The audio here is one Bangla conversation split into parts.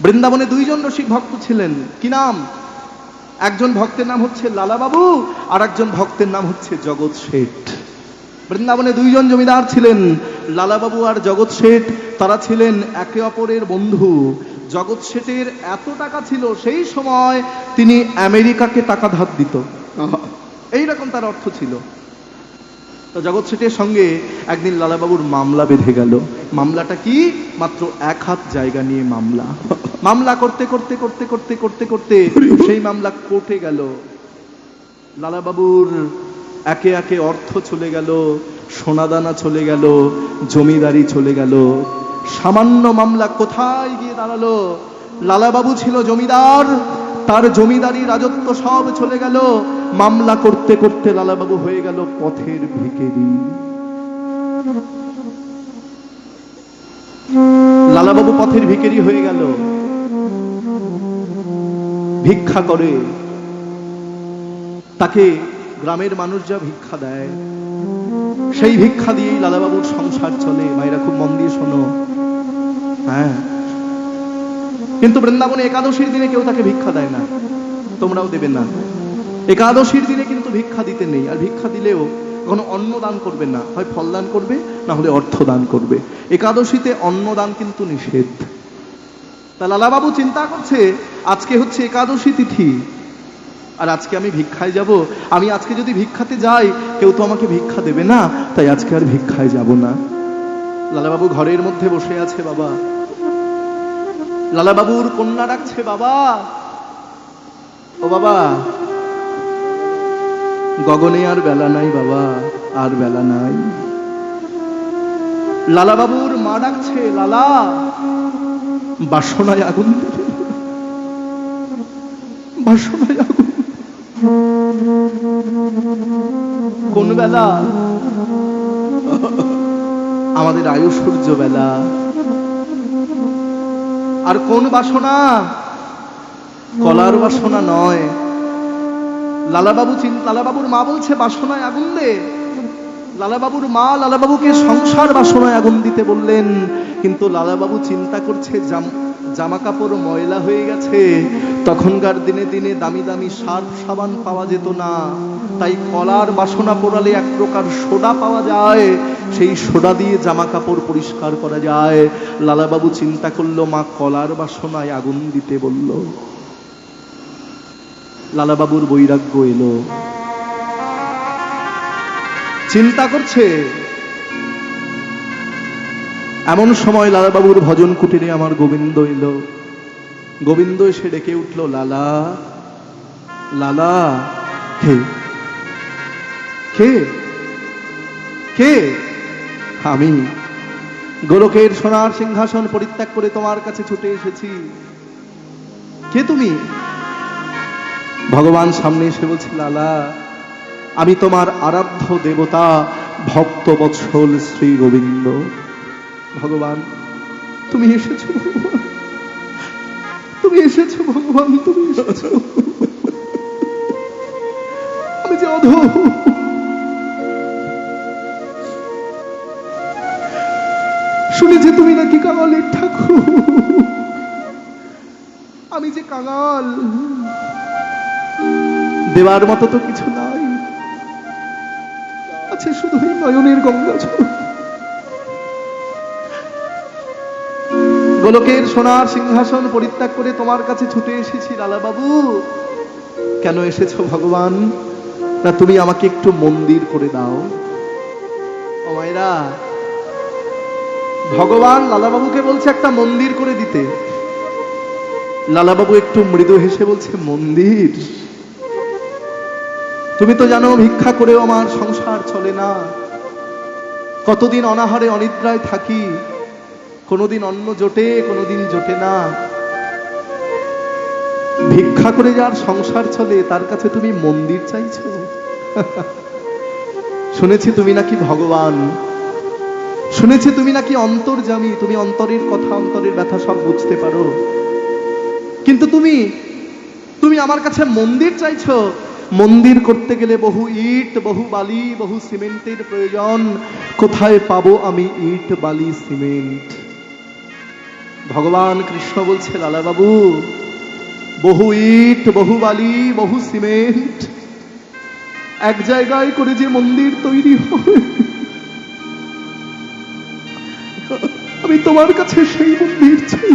বৃন্দাবনে দুইজন রসিক ভক্ত ছিলেন। কি নাম? একজন ভক্তের নাম হচ্ছে লালাবাবু, আর একজন ভক্তের নাম হচ্ছে জগৎ শেঠ। বৃন্দাবনে দুইজন জমিদার ছিলেন, লালাবাবু আর জগৎ শেঠ। তারা ছিলেন একে অপরের বন্ধু। জগৎ শেঠের এত টাকা ছিল, সেই সময় তিনি আমেরিকাকে টাকা ধার দিত, এইরকম তার অর্থ ছিল। তো জগৎ শেঠের সঙ্গে একদিন লালাবাবুর মামলা বেঁধে গেল। মামলাটা কি? মাত্র 1 হাত জায়গা নিয়ে মামলা। মামলা করতে করতে করতে করতে করতে করতে সেই মামলা কোর্টে গেল। লালাবাবুর একে একে অর্থ চলে গেল, সোনাদানা চলে গেল, জমিদারি চলে গেল। সামান্য মামলা কোথায় গিয়ে দাঁড়ালো? লালাবাবু ছিল জমিদার, তার জমিদারি রাজত্ব সব চলে গেল। মামলা করতে করতে লালাবাবু হয়ে গেল পথের ভিখারি। লালাবাবু পথের ভিখারি হয়ে গেল, ভিক্ষা করে। তাকে গ্রামের মানুষ যা ভিক্ষা দেয়, সেই ভিক্ষা দিয়েই লালাবাবুর সংসার চলে। মায়েরা খুব মন দিয়ে শোনো। হ্যাঁ, কিন্তু বৃন্দাবনে একাদশীর দিনে কেউ তাকে ভিক্ষা দেয় না, তোমরাও দেবে না। একাদশীর দিনে কিন্তু ভিক্ষা দিতে নেই। আর ভিক্ষা দিলেও কখনো অন্ন দান করবে না, হয় ফল দান করবে, না হলে অর্থ দান করবে। একাদশীতে অন্ন দান কিন্তু নিষেধ। তা লালাবাবু চিন্তা করছে, আজকে হচ্ছে একাদশী তিথি, আর আজকে আমি ভিক্ষায় যাব। আমি আজকে যদি ভিক্ষাতে যাই, কেউ তো আমাকে ভিক্ষা দেবে না, তাই আজকে আর ভিক্ষায় যাব না। লালাবাবু ঘরের মধ্যে বসে আছে। বাবা, লালাবাবুর কন্যা ডাকছে, বাবা ও বাবা, গগনে আর বেলা নাই বাবা, আর বেলা নাই। লালাবাবুর মা ডাকছে, লালা, বাসনায় আগুন দেবে, বাসনায় আগুন। কোন বেলা? আমাদের আয়ু সূর্য বেলা। আর কোন বাসনা? কলার বাসনা নয়। লালাবাবুর মা বলছে বাসনায় আগুন দে। লালাবাবুর মা লালাবাবুকে সংসার বাসনায় আগুন দিতে বললেন। কিন্তু লালাবাবু চিন্তা করছে, জামা কাপড় ময়লা হয়ে গেছে। তখনকার দিনে দিনে দামি দামি সার্ফ সাবান পাওয়া যেত না, তাই কলার বাসনা পোড়ালে এক প্রকার সোডা পাওয়া যায়, সেই সোডা দিয়ে জামা কাপড় পরিষ্কার করা যায়। লালাবাবু চিন্তা করলো, মা কলার বাসনায় আগুন দিতে বলল। লালাবাবুর বৈরাগ্য এলো, চিন্তা করছে। এমন সময় লালাবাবুর ভজন কুটিরে আমার গোবিন্দ এলো। গোবিন্দ এসে ডেকে উঠল, লালা, লালা। কে? কে? কে? আমি গোলকের সোনার সিংহাসন পরিত্যাগ করে তোমার কাছে ছুটে এসেছি। কে তুমি? ভগবান সামনে এসে বলছে, লালা, আমি তোমার আরাধ্য দেবতা ভক্ত বৎসল শ্রী গোবিন্দ। ভগবান, তুমি এসেছো ভগবান, তুমি এসেছো ভগবান, তুমি এসেছো। আমি যে অধম, শুনেছি তুমি নাকি কাঙালের ঠাকুর। আমি যে কাঙাল, দেওয়ার মতো তো কিছু নাই, আছে শুধু এই নয়নের গঙ্গা জল। গোলকের সোনার সিংহাসন পরিত্যাগ করে তোমার কাছে ছুটে এসেছি লালাবাবু। কেন এসেছো ভগবান? না তুমি আমাকে একটু মন্দির করে দাও। ও মায়েরা, ভগবান লালাবাবুকে বলছে একটা মন্দির করে দিতে। লালাবাবু একটু মৃদু হেসে বলছে, মন্দির? তুমি তো জানো ভিক্ষা করেও আমার সংসার চলে না। কতদিন অনাহারে অনিদ্রায় থাকি, কোনোদিন অন্ন জোটে, কোনোদিন জোটে না। ভিক্ষা করে যার সংসার চলে, তার কাছে তুমি মন্দির চাইছো? শুনেছি তুমি নাকি ভগবান, শুনেছি তুমি নাকি অন্তর্যামী, তুমি অন্তরের কথা, অন্তরের ব্যথা সব বুঝতে পারো। কিন্তু তুমি আমার কাছে মন্দির চাইছো। মন্দির করতে গেলে বহু ইট, বহু বালি, বহু সিমেন্টের প্রয়োজন। কোথায় পাবো আমি ইট, বালি, সিমেন্ট? ভগবান কৃষ্ণ বলছে, লালা বাবু, বহু ইট, বহু বালি, বহু সিমেন্ট এক জায়গায় করে যে মন্দির তৈরি হয়, আমি তোমার কাছে সেই মন্দির চাই।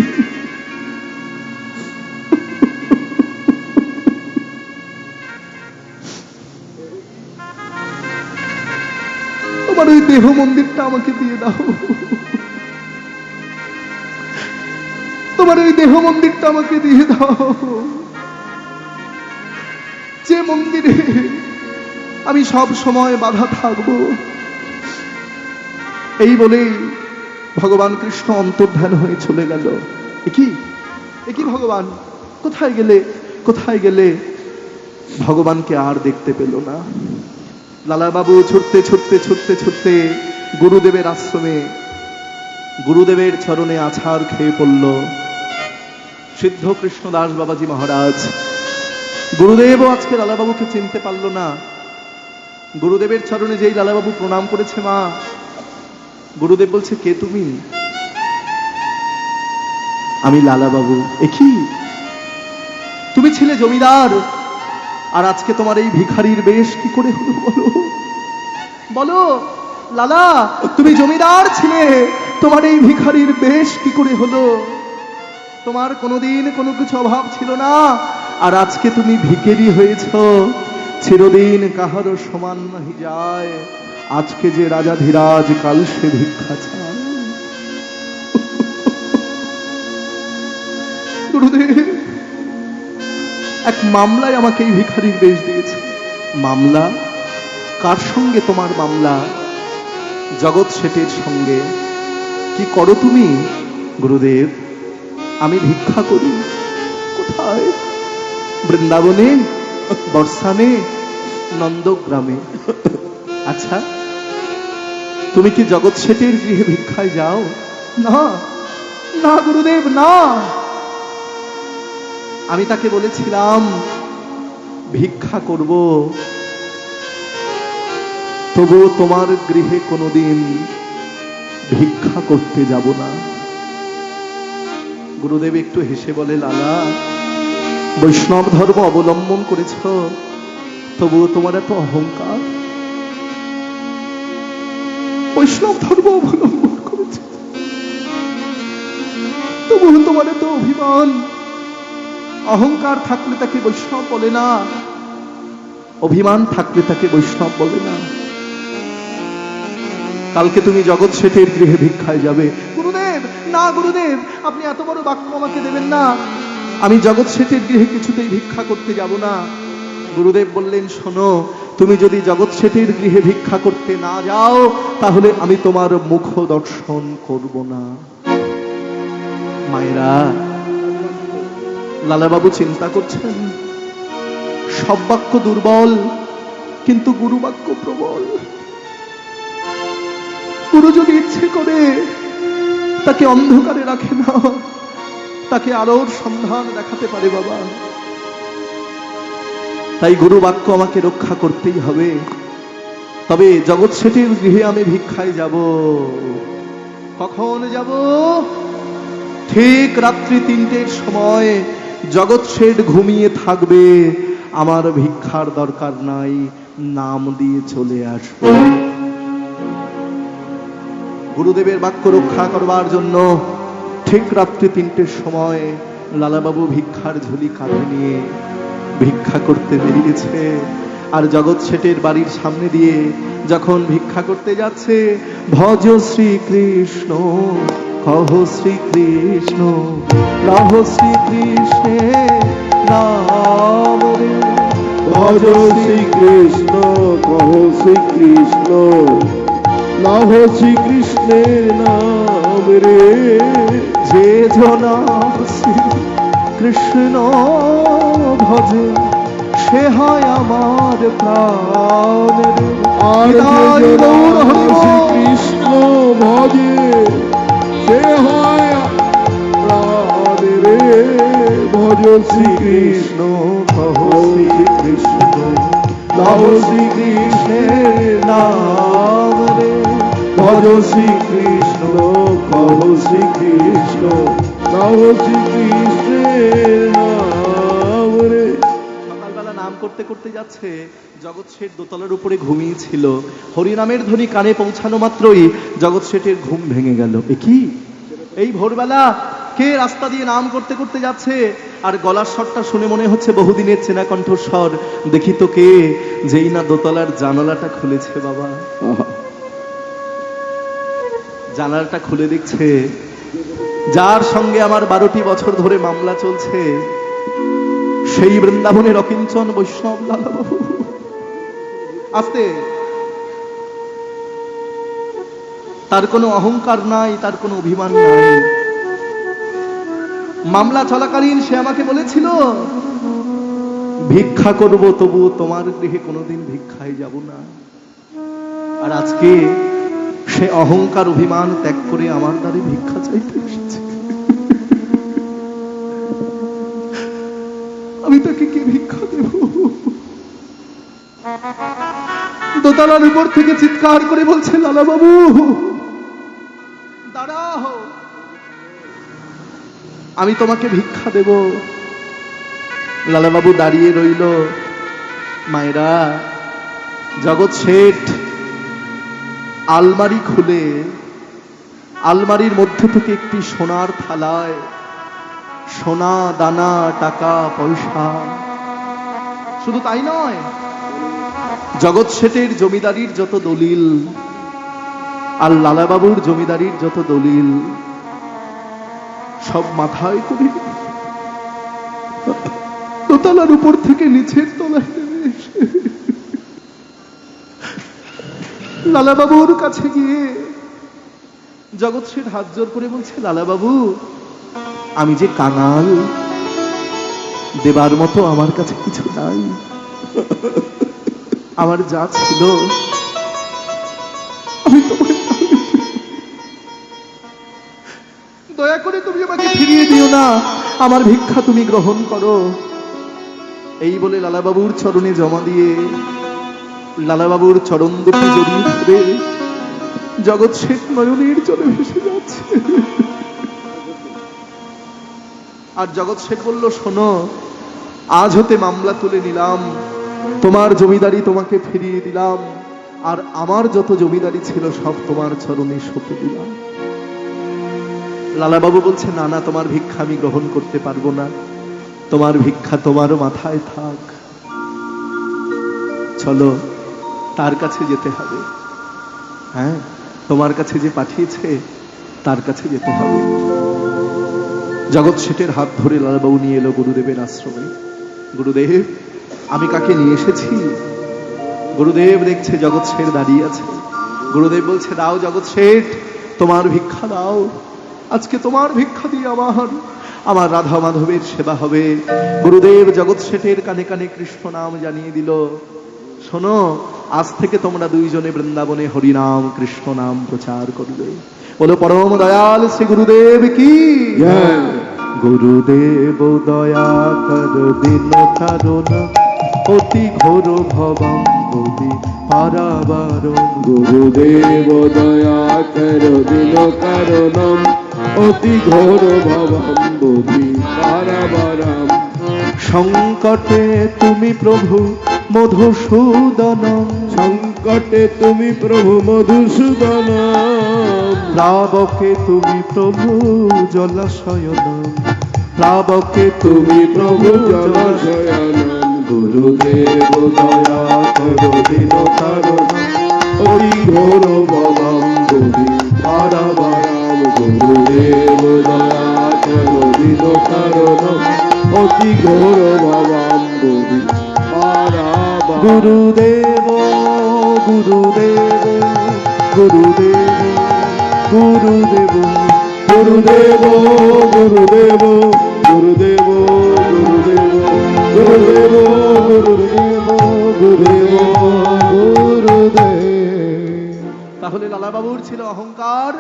তোমার ওই দেহ মন্দিরটা আমাকে দিয়ে দাও, তোমার ওই দেহ মন্দিরটা আমাকে দিয়ে দাও, যে মন্দিরে আমি সব সময় বাধা থাকবো। এই বলেই ভগবান কৃষ্ণ অন্তর্ধান হয়ে চলে গেল। একই ভগবান, কোথায় গেলে, কোথায় গেলে? ভগবানকে আর দেখতে পেল না। লালাবাবু ছুটতে ছুটতে ছুটতে ছুটতে গুরুদেবের আশ্রমে, গুরুদেবের চরণে আছাড় খেয়ে পড়ল সিদ্ধ কৃষ্ণ দাস বাবাজি মহারাজ। গুরুদেবও আজকে লালাবাবুকে চিনতে পারল না। গুরুদেবের চরণে যেই লালাবাবু প্রণাম করেছে, মা, গুরুদেব বলছে, কে তুমি? আমি লালাবাবু। তুমি ছিলে জমিদার, আর আজকে তোমার এই ভিখারির বেশ কি করে হলো? বলো বলো লালা, তুমি জমিদার ছিলে, তোমার এই ভিখারির বেশ কি করে হলো? তোমার কোনোদিন কোনো কিছু অভাব ছিল না, আর আজকে তুমি ভিখারি হয়েছ। চিরদিন কাহারও সমান নাহি যায়, আজকে যে রাজাধিরাজ, কাল সে ভিক্ষা চায়। গুরুদেব এক মামলায় আমাকে এই ভিখারির বেশ দিয়েছে। মামলা? কার সঙ্গে তোমার মামলা? জগৎ শেঠের সঙ্গে। কি করো তুমি? গুরুদেব, আমি ভিক্ষা করি। কোথায়? বৃন্দাবনে, বর্ষানে, নন্দগ্রামে। আচ্ছা, তুমি কি জগৎ শেঠের গৃহে ভিক্ষায় যাও? না না গুরুদেব, না। আমি তাকে বলেছিলাম ভিক্ষা করব, তবুও তোমার গৃহে কোনোদিন ভিক্ষা করতে যাব না। গুরুদেব একটু হেসে বলে, লালা, বৈষ্ণব ধর্ম অবলম্বন করেছ, তবুও তোমার এত অহংকার। বৈষ্ণব ধর্ম অবলম্বন করেছে, তবুও তোমার এত অভিমান। অহংকার থাকলে তাকে বৈষ্ণব বলে না, অভিমান থাকলে তাকে বৈষ্ণব বলে না। কালকে তুমি জগৎ শেঠের গৃহে ভিক্ষায় যাবে। গুরুদেব, না গুরুদেব, আপনি এত বড় বাক্য আমাকে দেবেন না। আমি জগৎ শেঠের গৃহে কিছুতেই ভিক্ষা করতে যাব না। গুরুদেব বললেন, শোনো, তুমি যদি জগৎ শেঠের গৃহে ভিক্ষা করতে না যাও, তাহলে আমি তোমার মুখ দর্শন করব না। মায়েরা, লালাবাবু চিন্তা করছেন, সব বাক্য দুর্বল, কিন্তু গুরু বাক্য প্রবল। গুরু যদি ইচ্ছে করে তাকে অন্ধকারে রাখে না, তাকে আলোর সন্ধান দেখাতে পারে বাবা। তাই গুরু বাক্য আমাকে রক্ষা করতেই হবে। তবে জগৎ শেঠের গৃহে আমি ভিক্ষায় যাব। কখন যাব? ঠিক রাত্রি ৩টের সময়। জগৎ শেঠ ঘুমিয়ে থাকবে, আমার ভিক্ষার দরকার নাই, নাম দিয়ে চলে আসবে। গুরুদেবের বাক্য রক্ষা করবার জন্য ঠিক রাত্রি ৩টের সময় লালাবাবু ভিক্ষার ঝুলি কাঁধে নিয়ে ভিক্ষা করতে বেরিয়েছে। আর জগৎ শেঠের বাড়ির সামনে দিয়ে যখন ভিক্ষা করতে যাচ্ছে, ভজ শ্রীকৃষ্ণ, কহ শ্রীকৃষ্ণ, লহ শ্রীকৃষ্ণের নাম রে। ভজ শ্রীকৃষ্ণ, কহ শ্রীকৃষ্ণ, লহ শ্রীকৃষ্ণের নাম রে। যে জনা শ্রী কৃষ্ণ ভজে, সে হয় আমার প্রাণ রে। আর শ্রীকৃষ্ণ ভজে, সে হয় প্রাণ রে। ভজ শ্রীকৃষ্ণ, কহ শ্রীকৃষ্ণ, লহ শ্রীকৃষ্ণের নাম রে। ভজ শ্রীকৃষ্ণ, কহ শ্রীকৃষ্ণ, গাও শ্রীকৃষ্ণের নাম রে। সকালবেলা নাম করতে করতে যাচ্ছে, জগৎ শেঠ দোতলার উপরে ঘুমিয়েছিল। হরিনামের ধ্বনি কানে পৌঁছানো মাত্রই জগৎ শেঠের ঘুম ভেঙে গেল। এ কি, এই ভোরবেলা কে রাস্তা দিয়ে নাম করতে করতে যাচ্ছে? আর গলার স্বরটা শুনে মনে হচ্ছে বহুদিনের চেনা কণ্ঠস্বর। দেখি তো কে, যেই না দোতলার জানালাটা খুলেছে বাবা, আহা, জানালাটা খুলে দেখছে যার সঙ্গে আমার 12টি বছর ধরে মামলা চলছে, সেই বৃন্দাবনের অকিঞ্চন বৈষ্ণব লালাবাবু। আস্তে, তার কোনো অহংকার নাই, তার কোনো অভিমান নাই। মামলা চলাকালীন সে আমাকে বলেছিল, ভিক্ষা করব তবু তোমার গৃহে কোনোদিন ভিক্ষায় যাব না। আর আজকে সে অহংকার অভিমান ত্যাগ করে আমার দ্বারে ভিক্ষা চাইতে এসেছে। আমি তাকে কি ভিক্ষা দেব? দোতলার উপর থেকে চিৎকার করে বলছে, লালা বাবু দাঁড়াও, আমি তোমাকে ভিক্ষা দেব। লালাবাবু দাঁড়িয়ে রইল। মায়েরা, জগৎ শেঠ আলমারি খুলে আলমারির মধ্যে থেকে একটি সোনার থালায় সোনা দানা টাকা পয়সা, শুধু তাই নয়, জগৎ শেঠের জমিদারির যত দলিল আর লালাবাবুর জমিদারির যত দলিল সব মাথায় করে দোতলার উপর থেকে নিচের তলায় নেমে এসে লালাবাবুর কাছে গিয়ে জগৎ শেঠ হাত জোর করে বলছে, লালাবাবু আমি যে কাঙাল, দেবার মতো আমার কাছে কিছু নাই। আমার যা ছিল আমি তোমায় দয়া করে তুমি আমাকে ফিরিয়ে দিও না, আমার ভিক্ষা তুমি গ্রহণ করো। এই বলে লালাবাবুর চরণে জমা দিয়ে লালাবাবুর চরণ দুটি জড়িয়ে ধরে জগৎ শেঠ নয়নের জলে ভেসে যাচ্ছে। আর জগৎ শেঠ বলল, শোনো, আজ হতে মামলা তুলে নিলাম, তোমার জমিদারি তোমাকে ফিরিয়ে দিলাম, আর আমার যত জমিদারি ছিল সব তোমার চরণে সঁপে দিলাম। লালাবাবু বলছে, না না, তোমার ভিক্ষা আমি গ্রহণ করতে পারবো না, তোমার ভিক্ষা তোমার মাথায় থাক। চলো, তার কাছে যেতে হবে। হ্যাঁ, তোমার কাছে যে পাঠিয়েছে তার কাছে যেতে হবে। জগৎ শেঠের হাত ধরে লালাবাবু নিয়ে এলো গুরুদেবের আশ্রমে। গুরুদেব, আমি কাকে নিয়ে এসেছি? গুরুদেব দেখছে জগৎ শেঠ দাঁড়িয়ে আছে। গুরুদেব বলছে, দাও জগৎ শেঠ, তোমার ভিক্ষা দাও। আজকে তোমার ভিক্ষা দিয়ে আমার রাধা মাধবের সেবা হবে। গুরুদেব জগৎ শেঠের কানে কানে কৃষ্ণ নাম জানিয়ে দিল, শোনো, আজ থেকে তোমরা দুইজনে বৃন্দাবনে হরিনাম কৃষ্ণ নাম প্রচার করবে। বলো পরম দয়াল শ্রী গুরুদেব কি জয়। গুরুদেব দয়া কর দিন কারণ অতি ঘোর ভবম্বুদি পারাবারণ। গুরুদেব দয়া কর দিল কারণম অতি ঘোর ভবম বুদ্ধি পারাবারম। সংকটে তুমি প্রভু মধুসূদনম, সংকটে তুমি প্রভু মধুসূদন, প্লাবকে তুমি প্রভু জলাশয়নম, প্লাবকে তুমি প্রভু জলাশয়নম। গুরুদেব দয়া কর দিল কারণম অতি ঘোর ভবম বুদ্ধি পারাবারম। গুরুদেব দয়া কর দিল কারণম অতি ঘোর ভবম বুদ্ধি পারাবারম। গুরুদেব গুরুদেব গুরুদেব গুরুদেব গুরুদেব গুরুদেব গুরুদেব গুরুদেব গুরুদেব গুরুদেব গুরুদেব গুরুদেব। তাহলে লালাবাবুর ছিল অহংকার,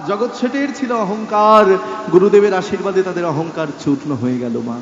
জগৎ শেঠের ছিল অহংকার, গুরুদেবের আশীর্বাদে তাদের অহংকার চূর্ণ হয়ে গেল। মা